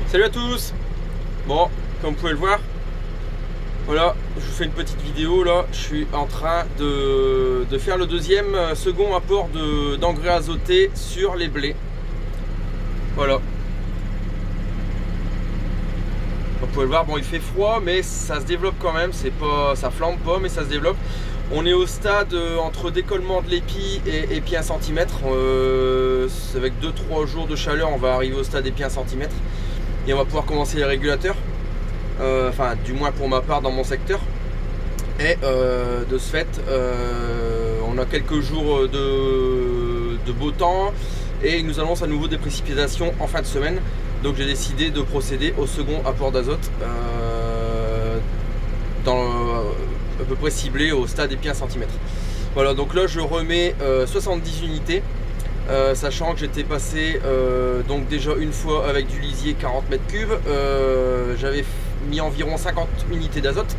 Salut à tous. Bon, comme vous pouvez le voir, voilà, je vous fais une petite vidéo là. Je suis en train de faire le second apport d'engrais azoté sur les blés. Voilà. Vous pouvez le voir, bon, il fait froid, mais ça se développe quand même. C'est pas, ça flambe pas, mais ça se développe. On est au stade entre décollement de l'épi et épi 1 cm. Avec 2-3 jours de chaleur, on va arriver au stade épi 1 cm. Et on va pouvoir commencer les régulateurs. Enfin, du moins pour ma part dans mon secteur. Et de ce fait, on a quelques jours de beau temps. Et il nous annonce à nouveau des précipitations en fin de semaine. Donc j'ai décidé de procéder au second apport d'azote. À peu près ciblé au stade épi 1 cm. Voilà, donc là je remets 70 unités, sachant que j'étais passé donc déjà une fois avec du lisier 40 m3. J'avais mis environ 50 unités d'azote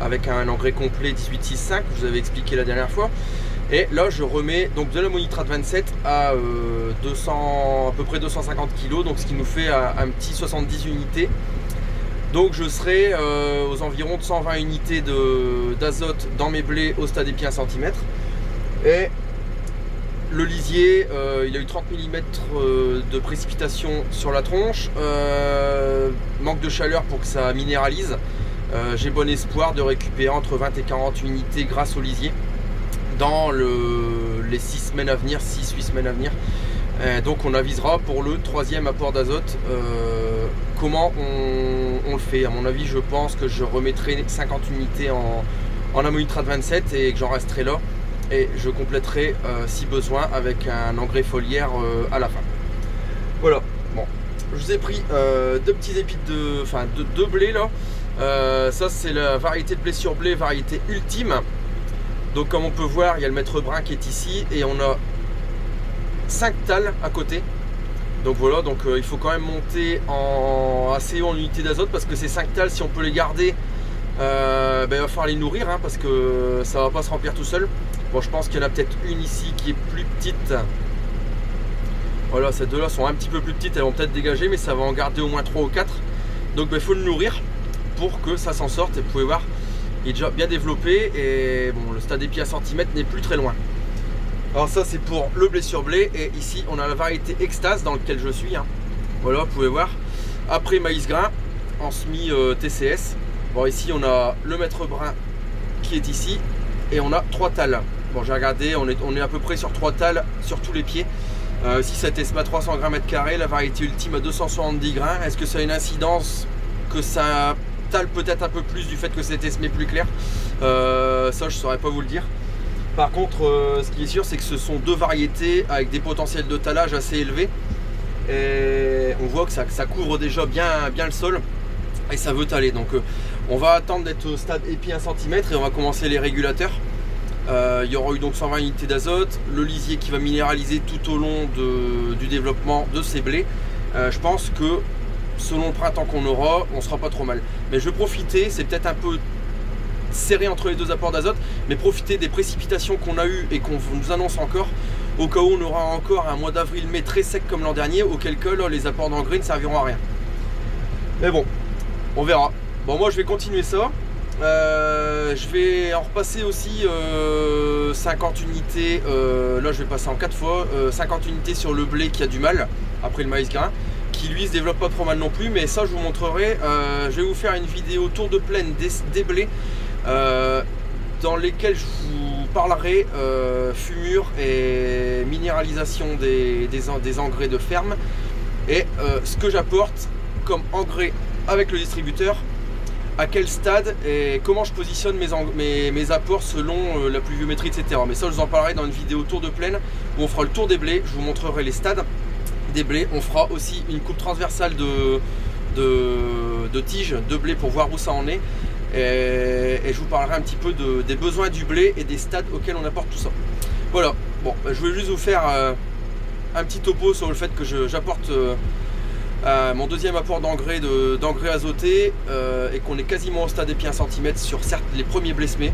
avec un engrais complet 18,6,5 que je vous avais expliqué la dernière fois. Et là je remets donc de l'ammonitrate 27 à à peu près 250 kg, donc ce qui nous fait un petit 70 unités. Donc je serai aux environs de 120 unités d'azote dans mes blés au stade épi 1 cm. Et le lisier, il a eu 30 mm de précipitation sur la tronche. Manque de chaleur pour que ça minéralise. J'ai bon espoir de récupérer entre 20 et 40 unités grâce au lisier dans les 6 semaines à venir, 6-8 semaines à venir. Donc on avisera pour le troisième apport d'azote comment on le fait. À mon avis, je pense que je remettrai 50 unités en ammonitrate 27 et que j'en resterai là, et je compléterai si besoin avec un engrais foliaire à la fin. Voilà, bon, je vous ai pris deux petits épis de blé là. Ça c'est la variété de blé sur blé, variété ultime. Donc comme on peut voir, il y a le maître brun qui est ici et on a 5 tales à côté. Donc voilà, donc il faut quand même monter assez haut en unité d'azote, parce que ces 5 tales, si on peut les garder, il va falloir les nourrir, hein, parce que ça va pas se remplir tout seul. Bon, je pense qu'il y en a peut-être une ici qui est plus petite. Voilà, ces deux là sont un petit peu plus petites, elles vont peut-être dégager, mais ça va en garder au moins 3 ou 4. Donc il faut le nourrir pour que ça s'en sorte. Et vous pouvez voir, il est déjà bien développé, et bon, le stade épi 1 cm n'est plus très loin. Alors ça c'est pour le blé sur blé, et ici on a la variété extase dans laquelle je suis, hein. Voilà, vous pouvez voir. Après maïs grain en semi TCS. Bon, ici on a le maître brun qui est ici, et on a 3 tales. Bon, j'ai regardé, on est à peu près sur 3 tales sur tous les pieds. Ici ça TESMA 300 grammes mètre carré, la variété ultime à 270 grains. Est-ce que ça a une incidence que ça tale peut-être un peu plus du fait que c'est TESMA plus clair? Ça je saurais pas vous le dire. Par contre, ce qui est sûr, c'est que ce sont deux variétés avec des potentiels de talage assez élevés. Et on voit que ça couvre déjà bien le sol, et ça veut taler. Donc on va attendre d'être au stade épi 1 cm et on va commencer les régulateurs. Il y aura eu donc 120 unités d'azote, le lisier qui va minéraliser tout au long du développement de ces blés. Je pense que selon le printemps qu'on aura, on sera pas trop mal. Mais je vais profiter, c'est peut-être un peu serré entre les deux apports d'azote, mais profiter des précipitations qu'on a eues et qu'on nous annonce encore, au cas où on aura encore un mois d'avril-mai très sec comme l'an dernier, auquel cas là, les apports d'engrais ne serviront à rien. Mais bon, on verra. Bon, moi je vais continuer ça. Je vais en repasser aussi 50 unités. Là je vais passer en 4 fois 50 unités sur le blé qui a du mal après le maïs grain, qui lui se développe pas trop mal non plus, mais ça je vous montrerai. Je vais vous faire une vidéo tour de plaine des blés, dans lesquels je vous parlerai fumure et minéralisation des engrais de ferme, et ce que j'apporte comme engrais avec le distributeur, à quel stade et comment je positionne mes apports selon la pluviométrie, etc. Mais ça je vous en parlerai dans une vidéo tour de plaine où on fera le tour des blés. Je vous montrerai les stades des blés. On fera aussi une coupe transversale de tiges de blé pour voir où ça en est. Et je vous parlerai un petit peu des besoins du blé et des stades auxquels on apporte tout ça. Voilà, bon, je voulais juste vous faire un petit topo sur le fait que j'apporte mon deuxième apport d'engrais azoté, et qu'on est quasiment au stade épi 1 cm sur certes les premiers blés semés.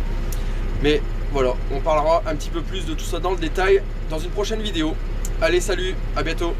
Mais voilà, on parlera un petit peu plus de tout ça dans le détail dans une prochaine vidéo. Allez, salut, à bientôt.